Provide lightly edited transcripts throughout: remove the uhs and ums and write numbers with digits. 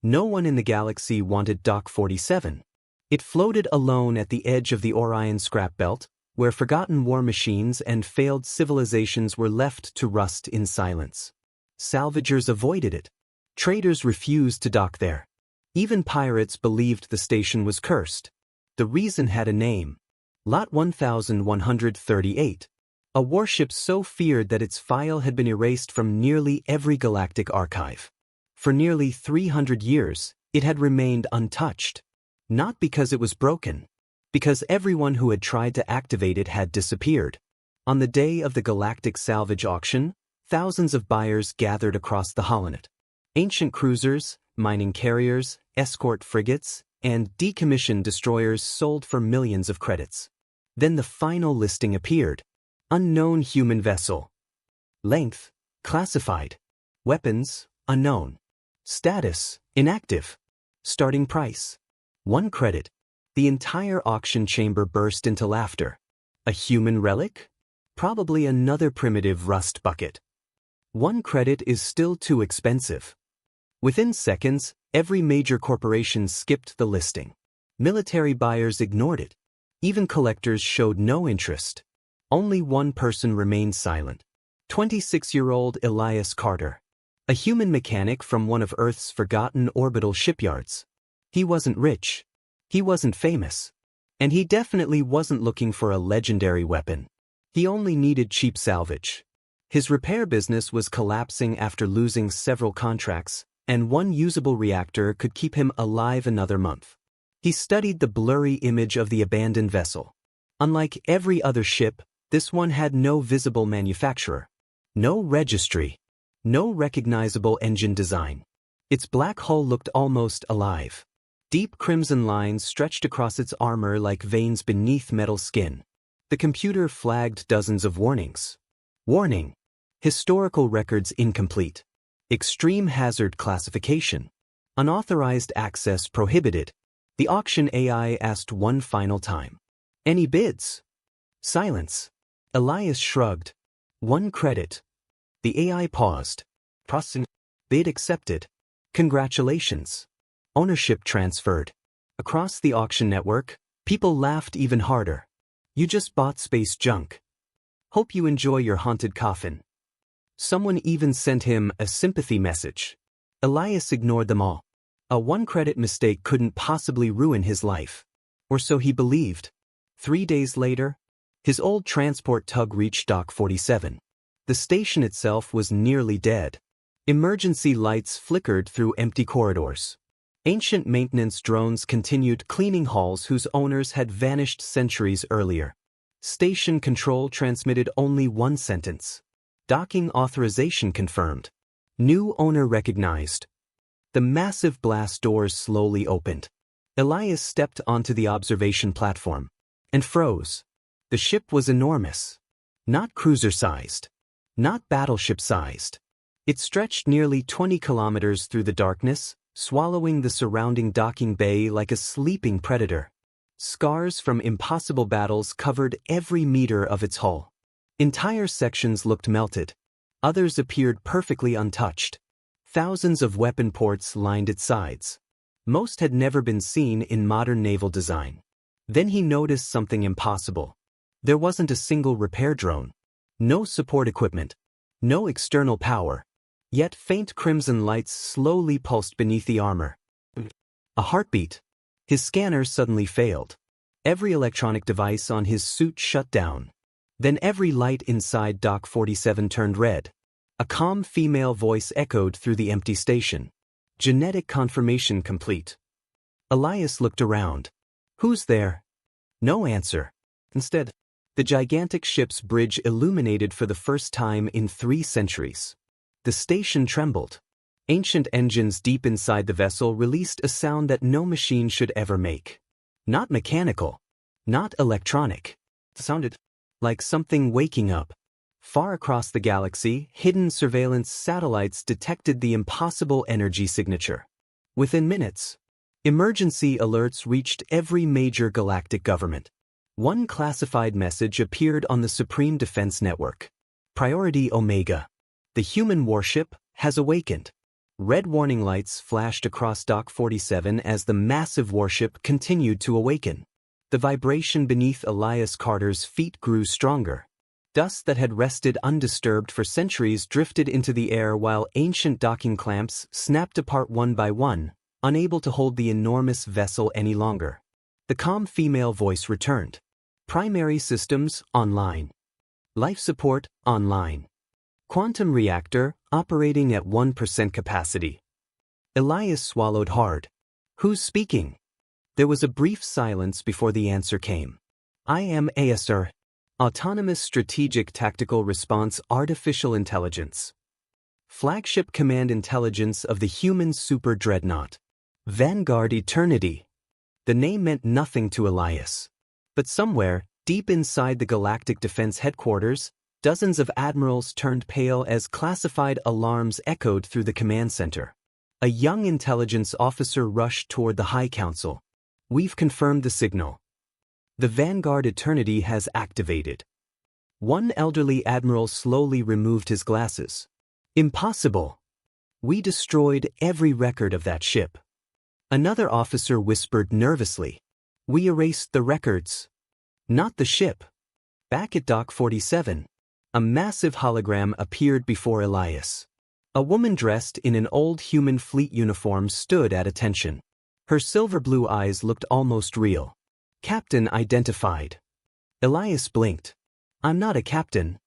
No one in the galaxy wanted Dock 47. It floated alone at the edge of the Orion scrap belt, where forgotten war machines and failed civilizations were left to rust in silence. Salvagers avoided it. Traders refused to dock there. Even pirates believed the station was cursed. The reason had a name. Lot 1138. A warship so feared that its file had been erased from nearly every galactic archive. For nearly 300 years, it had remained untouched. Not because it was broken. Because everyone who had tried to activate it had disappeared. On the day of the galactic salvage auction, thousands of buyers gathered across the holonet. Ancient cruisers, mining carriers, escort frigates, and decommissioned destroyers sold for millions of credits. Then the final listing appeared. Unknown human vessel. Length, classified. Weapons, unknown. Status, inactive. Starting price, 1 credit. The entire auction chamber burst into laughter. A human relic? Probably another primitive rust bucket. 1 credit is still too expensive. Within seconds, every major corporation skipped the listing. Military buyers ignored it. Even collectors showed no interest. Only one person remained silent. 26-year-old Elias Carter. A human mechanic from one of Earth's forgotten orbital shipyards. He wasn't rich. He wasn't famous. And he definitely wasn't looking for a legendary weapon. He only needed cheap salvage. His repair business was collapsing after losing several contracts, and one usable reactor could keep him alive another month. He studied the blurry image of the abandoned vessel. Unlike every other ship, this one had no visible manufacturer. No registry. No recognizable engine design. Its black hull looked almost alive. Deep crimson lines stretched across its armor like veins beneath metal skin. The computer flagged dozens of warnings. Warning. Historical records incomplete. Extreme hazard classification. Unauthorized access prohibited. The auction AI asked one final time. Any bids? Silence. Elias shrugged. 1 credit. The AI paused. Processing. Bid accepted. Congratulations. Ownership transferred. Across the auction network, people laughed even harder. You just bought space junk. Hope you enjoy your haunted coffin. Someone even sent him a sympathy message. Elias ignored them all. A 1 credit mistake couldn't possibly ruin his life. Or so he believed. 3 days later, his old transport tug reached Dock 47. The station itself was nearly dead. Emergency lights flickered through empty corridors. Ancient maintenance drones continued cleaning halls whose owners had vanished centuries earlier. Station control transmitted only one sentence. Docking authorization confirmed. New owner recognized. The massive blast doors slowly opened. Elias stepped onto the observation platform and froze. The ship was enormous. Not cruiser-sized. Not battleship-sized. It stretched nearly 20 kilometers through the darkness, swallowing the surrounding docking bay like a sleeping predator. Scars from impossible battles covered every meter of its hull. Entire sections looked melted. Others appeared perfectly untouched. Thousands of weapon ports lined its sides. Most had never been seen in modern naval design. Then he noticed something impossible. There wasn't a single repair drone. No support equipment. No external power. Yet faint crimson lights slowly pulsed beneath the armor. A heartbeat. His scanner suddenly failed. Every electronic device on his suit shut down. Then every light inside Dock 47 turned red. A calm female voice echoed through the empty station. Genetic confirmation complete. Elias looked around. Who's there? No answer. Instead, the gigantic ship's bridge illuminated for the first time in 3 centuries. The station trembled. Ancient engines deep inside the vessel released a sound that no machine should ever make. Not mechanical. Not electronic. It sounded like something waking up. Far across the galaxy, hidden surveillance satellites detected the impossible energy signature. Within minutes, emergency alerts reached every major galactic government. One classified message appeared on the Supreme Defense Network. Priority Omega. The human warship has awakened. Red warning lights flashed across Dock 47 as the massive warship continued to awaken. The vibration beneath Elias Carter's feet grew stronger. Dust that had rested undisturbed for centuries drifted into the air while ancient docking clamps snapped apart one by one, unable to hold the enormous vessel any longer. The calm female voice returned. Primary systems online. Life support online. Quantum reactor operating at 1% capacity. Elias swallowed hard. Who's speaking? There was a brief silence before the answer came. I am ASR. Autonomous Strategic Tactical Response Artificial Intelligence. Flagship Command Intelligence of the Human Super Dreadnought. Vanguard Eternity. The name meant nothing to Elias. But somewhere, deep inside the Galactic Defense Headquarters, dozens of admirals turned pale as classified alarms echoed through the command center. A young intelligence officer rushed toward the High Council. We've confirmed the signal. The Vanguard Eternity has activated. One elderly admiral slowly removed his glasses. Impossible. We destroyed every record of that ship. Another officer whispered nervously. We erased the records. Not the ship. Back at Dock 47, a massive hologram appeared before Elias. A woman dressed in an old human fleet uniform stood at attention. Her silver-blue eyes looked almost real. Captain identified. Elias blinked. I'm not a captain.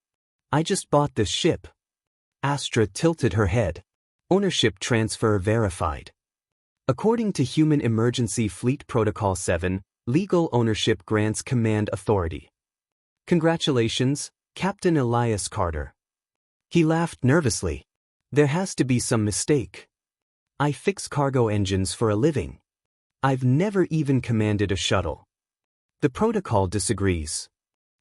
I just bought this ship. Astra tilted her head. Ownership transfer verified. According to Human Emergency Fleet Protocol 7, legal ownership grants command authority. Congratulations, Captain Elias Carter. He laughed nervously. There has to be some mistake. I fix cargo engines for a living. I've never even commanded a shuttle. The protocol disagrees.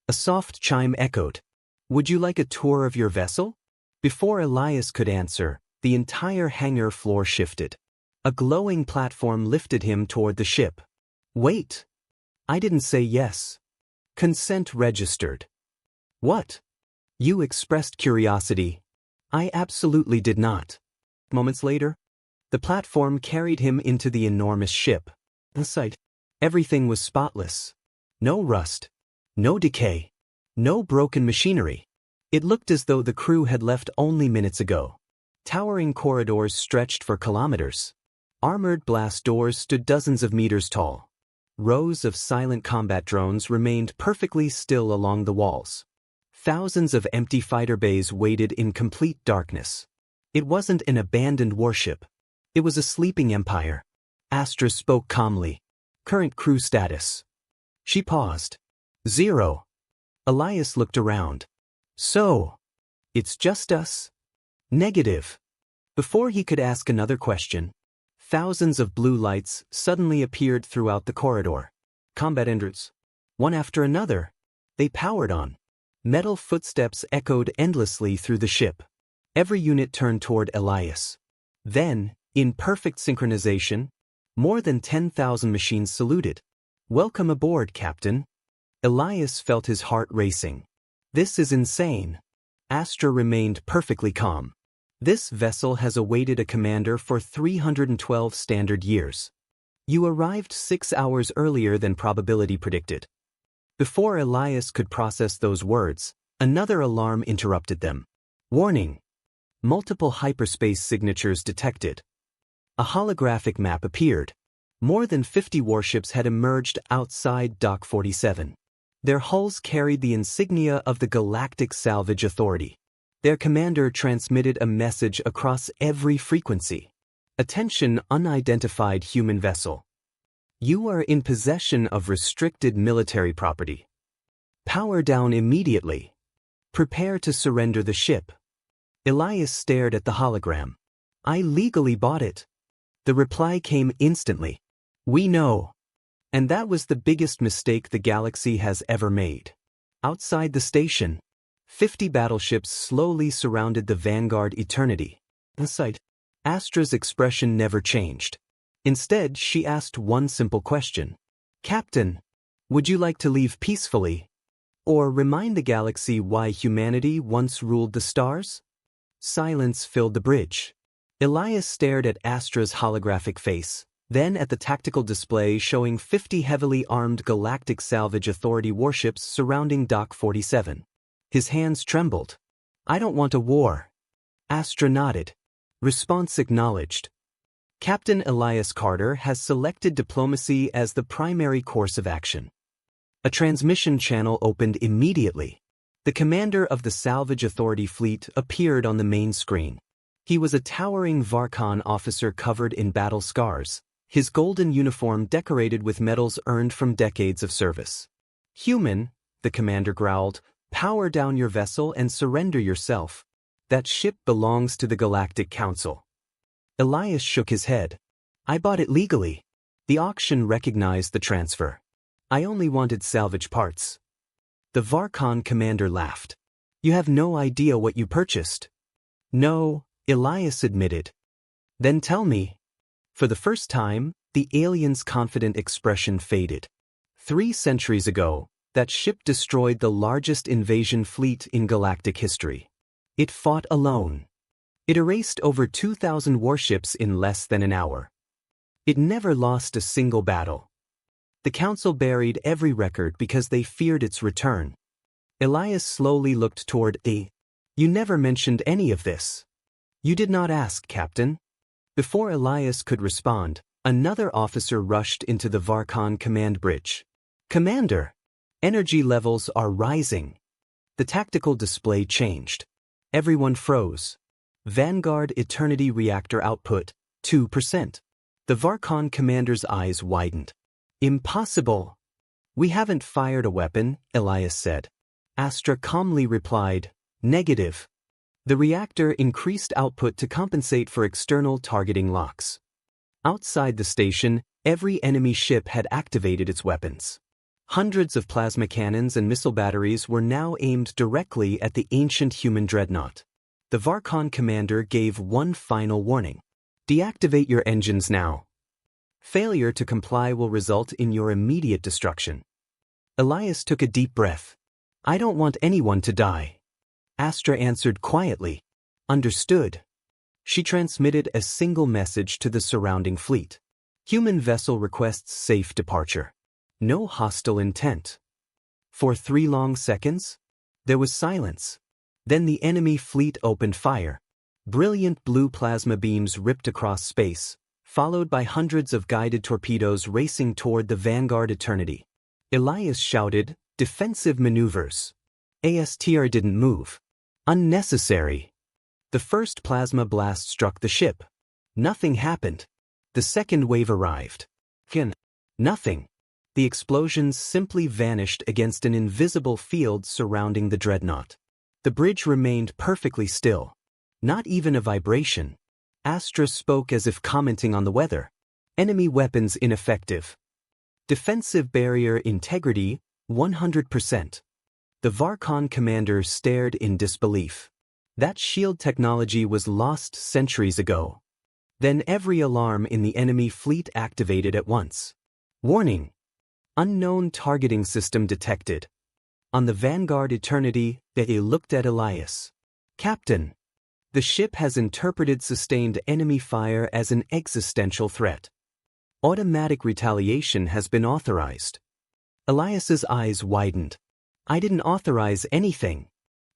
A soft chime echoed. Would you like a tour of your vessel? Before Elias could answer, the entire hangar floor shifted. A glowing platform lifted him toward the ship. Wait. I didn't say yes. Consent registered. What? You expressed curiosity. I absolutely did not. Moments later, the platform carried him into the enormous ship. Inside, everything was spotless. No rust. No decay. No broken machinery. It looked as though the crew had left only minutes ago. Towering corridors stretched for kilometers. Armored blast doors stood dozens of meters tall. Rows of silent combat drones remained perfectly still along the walls. Thousands of empty fighter bays waited in complete darkness. It wasn't an abandoned warship. It was a sleeping empire. Astra spoke calmly. Current crew status. She paused. 0. Elias looked around. So, it's just us? Negative. Before he could ask another question, thousands of blue lights suddenly appeared throughout the corridor. Combat engines. One after another. They powered on. Metal footsteps echoed endlessly through the ship. Every unit turned toward Elias. Then, in perfect synchronization, more than 10,000 machines saluted. Welcome aboard, Captain. Elias felt his heart racing. This is insane. Astra remained perfectly calm. This vessel has awaited a commander for 312 standard years. You arrived 6 hours earlier than probability predicted. Before Elias could process those words, another alarm interrupted them. Warning. Multiple hyperspace signatures detected. A holographic map appeared. More than 50 warships had emerged outside Dock 47. Their hulls carried the insignia of the Galactic Salvage Authority. Their commander transmitted a message across every frequency. Attention, unidentified human vessel. You are in possession of restricted military property. Power down immediately. Prepare to surrender the ship. Elias stared at the hologram. I legally bought it. The reply came instantly. We know. And that was the biggest mistake the galaxy has ever made. Outside the station, 50 battleships slowly surrounded the Vanguard Eternity. Inside, Astra's expression never changed. Instead, she asked one simple question. Captain, would you like to leave peacefully? Or remind the galaxy why humanity once ruled the stars? Silence filled the bridge. Elias stared at Astra's holographic face, then at the tactical display showing 50 heavily armed Galactic Salvage Authority warships surrounding Dock 47. His hands trembled. "I don't want a war." Astra nodded. Response acknowledged. Captain Elias Carter has selected diplomacy as the primary course of action. A transmission channel opened immediately. The commander of the Salvage Authority fleet appeared on the main screen. He was a towering Varkon officer covered in battle scars, his golden uniform decorated with medals earned from decades of service. "Human," the commander growled, "power down your vessel and surrender yourself. That ship belongs to the Galactic Council." Elias shook his head. "I bought it legally. The auction recognized the transfer. I only wanted salvage parts." The Varkon commander laughed. "You have no idea what you purchased." "No," Elias admitted. "Then tell me." For the first time, the alien's confident expression faded. 3 centuries ago, that ship destroyed the largest invasion fleet in galactic history. It fought alone. It erased over 2,000 warships in less than an hour. It never lost a single battle. The Council buried every record because they feared its return. Elias slowly looked toward A. "You never mentioned any of this." "You did not ask, Captain." Before Elias could respond, another officer rushed into the Varkon command bridge. "Commander, energy levels are rising." The tactical display changed. Everyone froze. "Vanguard Eternity Reactor output, 2%. The Varkon commander's eyes widened. "Impossible." "We haven't fired a weapon," Elias said. Astra calmly replied, "Negative." The reactor increased output to compensate for external targeting locks. Outside the station, every enemy ship had activated its weapons. Hundreds of plasma cannons and missile batteries were now aimed directly at the ancient human dreadnought. The Varkon commander gave one final warning. "Deactivate your engines now. Failure to comply will result in your immediate destruction." Elias took a deep breath. "I don't want anyone to die." Astra answered quietly. "Understood." She transmitted a single message to the surrounding fleet. "Human vessel requests safe departure. No hostile intent." For 3 long seconds, there was silence. Then the enemy fleet opened fire. Brilliant blue plasma beams ripped across space, followed by hundreds of guided torpedoes racing toward the Vanguard Eternity. Elias shouted, "Defensive maneuvers." ASTR didn't move. "Unnecessary." The first plasma blast struck the ship. Nothing happened. The second wave arrived. Nothing. The explosions simply vanished against an invisible field surrounding the dreadnought. The bridge remained perfectly still. Not even a vibration. Astra spoke as if commenting on the weather. "Enemy weapons ineffective. Defensive barrier integrity, 100%. The Varkon commander stared in disbelief. That shield technology was lost centuries ago. Then every alarm in the enemy fleet activated at once. "Warning! Unknown targeting system detected." On the Vanguard Eternity, they looked at Elias. "Captain, the ship has interpreted sustained enemy fire as an existential threat. Automatic retaliation has been authorized." Elias's eyes widened. "I didn't authorize anything."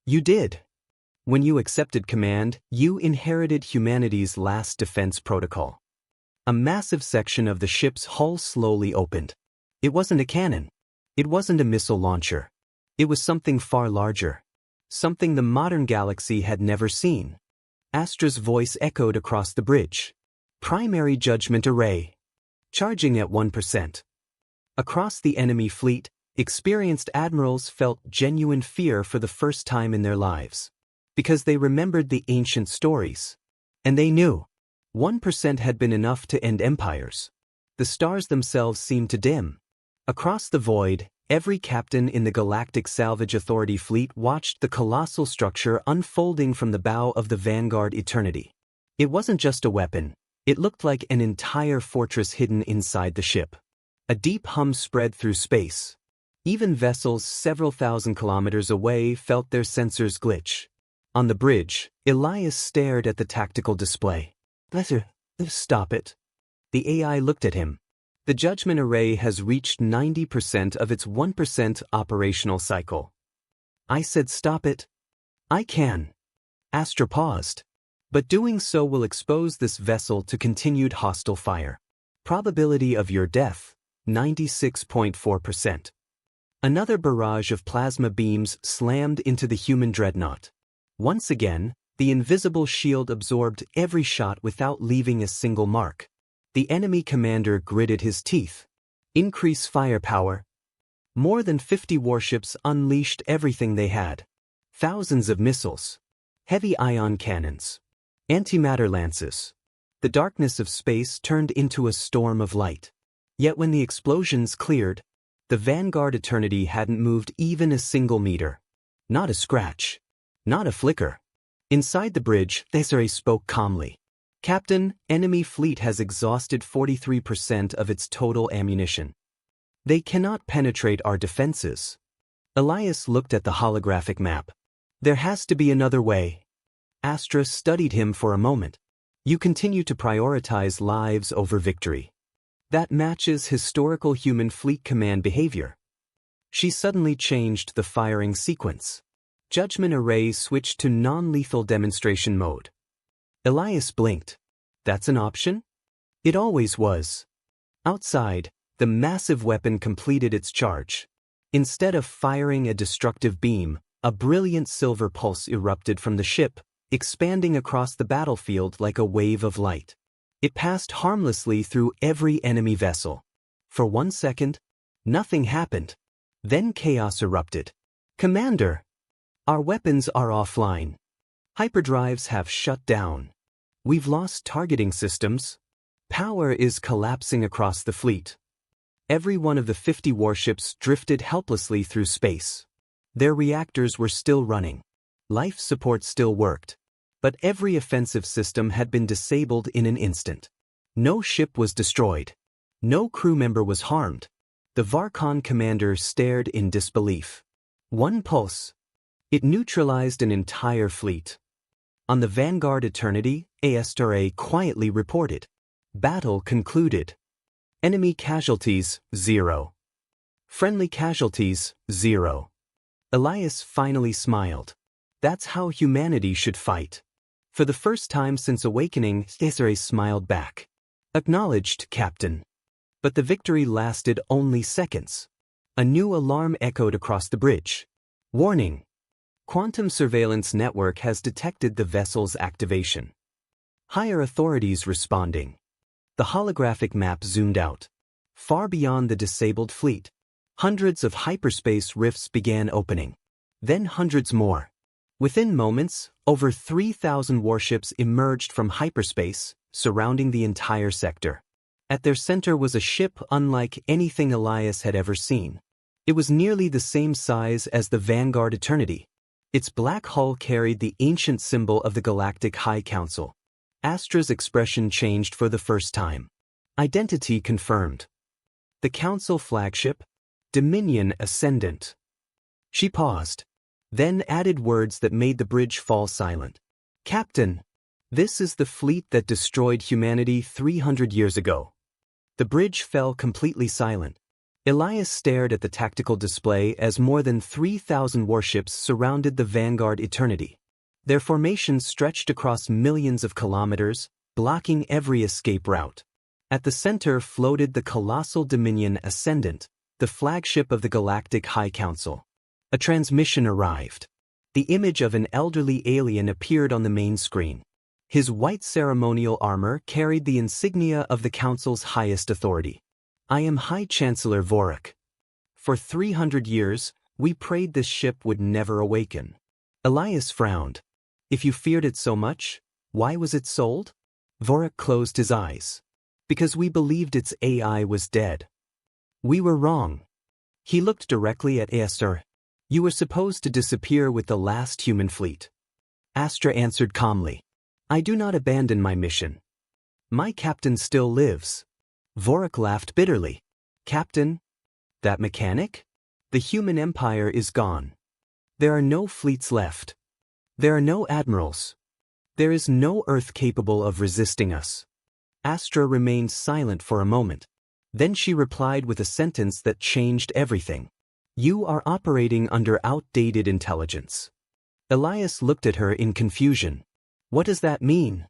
"You did. When you accepted command, you inherited humanity's last defense protocol." A massive section of the ship's hull slowly opened. It wasn't a cannon. It wasn't a missile launcher. It was something far larger. Something the modern galaxy had never seen. Astra's voice echoed across the bridge. "Primary Judgment Array. Charging at 1%. Across the enemy fleet, experienced admirals felt genuine fear for the first time in their lives. Because they remembered the ancient stories. And they knew 1% had been enough to end empires. The stars themselves seemed to dim. Across the void, every captain in the Galactic Salvage Authority fleet watched the colossal structure unfolding from the bow of the Vanguard Eternity. It wasn't just a weapon. It looked like an entire fortress hidden inside the ship. A deep hum spread through space. Even vessels several thousand kilometers away felt their sensors glitch. On the bridge, Elias stared at the tactical display. Stop it. The AI looked at him. The judgment array has reached 90% of its 1% operational cycle. I said stop it. I can. Astra paused. But doing so will expose this vessel to continued hostile fire. Probability of your death, 96.4%. Another barrage of plasma beams slammed into the human dreadnought. Once again, the invisible shield absorbed every shot without leaving a single mark. The enemy commander gritted his teeth. Increase firepower. More than 50 warships unleashed everything they had. Thousands of missiles. Heavy ion cannons. Antimatter lances. The darkness of space turned into a storm of light. Yet when the explosions cleared, the Vanguard Eternity hadn't moved even a single meter. Not a scratch. Not a flicker. Inside the bridge, Desiree spoke calmly. Captain, enemy fleet has exhausted 43% of its total ammunition. They cannot penetrate our defenses. Elias looked at the holographic map. There has to be another way. Astra studied him for a moment. You continue to prioritize lives over victory. That matches historical human fleet command behavior. She suddenly changed the firing sequence. Judgment array switched to non-lethal demonstration mode. Elias blinked. That's an option? It always was. Outside, the massive weapon completed its charge. Instead of firing a destructive beam, a brilliant silver pulse erupted from the ship, expanding across the battlefield like a wave of light. It passed harmlessly through every enemy vessel. For 1 second, nothing happened. Then chaos erupted. Commander! Our weapons are offline. Hyperdrives have shut down. We've lost targeting systems. Power is collapsing across the fleet. Every one of the 50 warships drifted helplessly through space. Their reactors were still running. Life support still worked. But every offensive system had been disabled in an instant. No ship was destroyed. No crew member was harmed. The Varkon commander stared in disbelief. One pulse. It neutralized an entire fleet. On the Vanguard Eternity, Astra quietly reported. Battle concluded. Enemy casualties, 0. Friendly casualties, 0. Elias finally smiled. That's how humanity should fight. For the first time since awakening, Desiree smiled back. Acknowledged, Captain. But the victory lasted only seconds. A new alarm echoed across the bridge. Warning! Quantum surveillance network has detected the vessel's activation. Higher authorities responding. The holographic map zoomed out. Far beyond the disabled fleet. Hundreds of hyperspace rifts began opening. Then hundreds more. Within moments, over 3,000 warships emerged from hyperspace, surrounding the entire sector. At their center was a ship unlike anything Elias had ever seen. It was nearly the same size as the Vanguard Eternity. Its black hull carried the ancient symbol of the Galactic High Council. Astra's expression changed for the first time. Identity confirmed. The Council flagship, Dominion Ascendant. She paused, then added words that made the bridge fall silent. Captain, this is the fleet that destroyed humanity 300 years ago. The bridge fell completely silent. Elias stared at the tactical display as more than 3,000 warships surrounded the Vanguard Eternity. Their formations stretched across millions of kilometers, blocking every escape route. At the center floated the colossal Dominion Ascendant, the flagship of the Galactic High Council. A transmission arrived. The image of an elderly alien appeared on the main screen. His white ceremonial armor carried the insignia of the Council's highest authority. I am High Chancellor Vorik. For 300 years, we prayed this ship would never awaken. Elias frowned. If you feared it so much, why was it sold? Vorik closed his eyes. Because we believed its AI was dead. We were wrong. He looked directly at Astra. You were supposed to disappear with the last human fleet. Astra answered calmly. I do not abandon my mission. My captain still lives. Vorik laughed bitterly. Captain? That mechanic? The human empire is gone. There are no fleets left. There are no admirals. There is no Earth capable of resisting us. Astra remained silent for a moment. Then she replied with a sentence that changed everything. You are operating under outdated intelligence. Elias looked at her in confusion. What does that mean?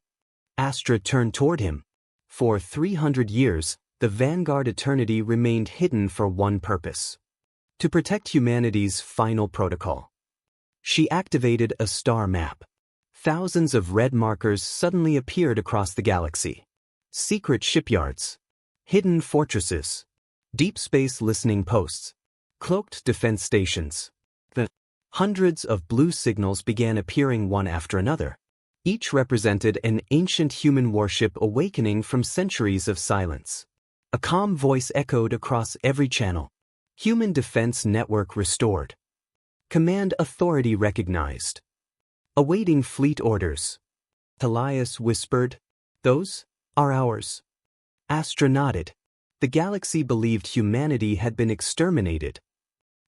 Astra turned toward him. For 300 years, the Vanguard Eternity remained hidden for one purpose: to protect humanity's final protocol. She activated a star map. Thousands of red markers suddenly appeared across the galaxy. Secret shipyards, hidden fortresses, deep space listening posts, cloaked defense stations. Hundreds of blue signals began appearing one after another. Each represented an ancient human warship awakening from centuries of silence. A calm voice echoed across every channel. Human defense network restored. Command authority recognized. Awaiting fleet orders. Elias whispered, "Those are ours." Astra nodded. The galaxy believed humanity had been exterminated.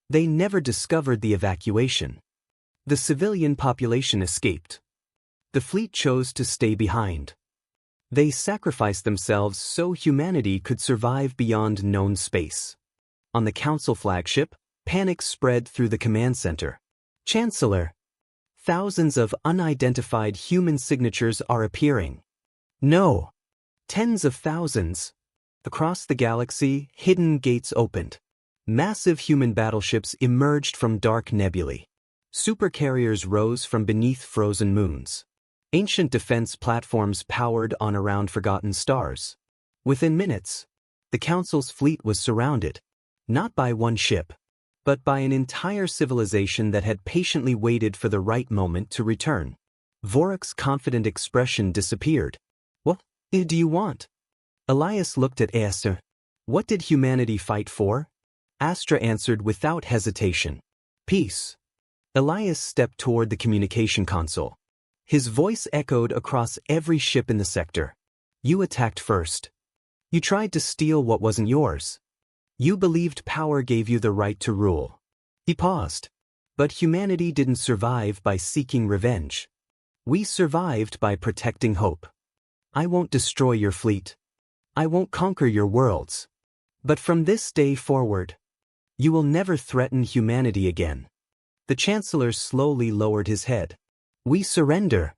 They never discovered the evacuation. The civilian population escaped. The fleet chose to stay behind. They sacrificed themselves so humanity could survive beyond known space. On the Council flagship, panic spread through the command center. Chancellor, thousands of unidentified human signatures are appearing. No. Tens of thousands. Across the galaxy, hidden gates opened. Massive human battleships emerged from dark nebulae. Supercarriers rose from beneath frozen moons. Ancient defense platforms powered on around forgotten stars. Within minutes, the Council's fleet was surrounded, not by one ship, but by an entire civilization that had patiently waited for the right moment to return. Vorok's confident expression disappeared. What do you want? Elias looked at Astra. What did humanity fight for? Astra answered without hesitation. Peace. Elias stepped toward the communication console. His voice echoed across every ship in the sector. You attacked first. You tried to steal what wasn't yours. You believed power gave you the right to rule. He paused. But humanity didn't survive by seeking revenge. We survived by protecting hope. I won't destroy your fleet. I won't conquer your worlds. But from this day forward, you will never threaten humanity again. The Chancellor slowly lowered his head. We surrender.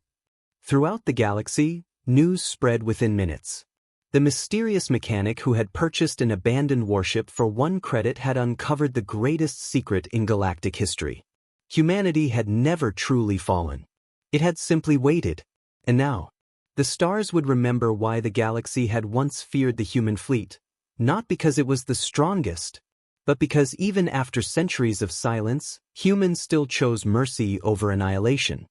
Throughout the galaxy, news spread within minutes. The mysterious mechanic who had purchased an abandoned warship for 1 credit had uncovered the greatest secret in galactic history. Humanity had never truly fallen. It had simply waited. And now, the stars would remember why the galaxy had once feared the human fleet, not because it was the strongest, but because even after centuries of silence, humans still chose mercy over annihilation.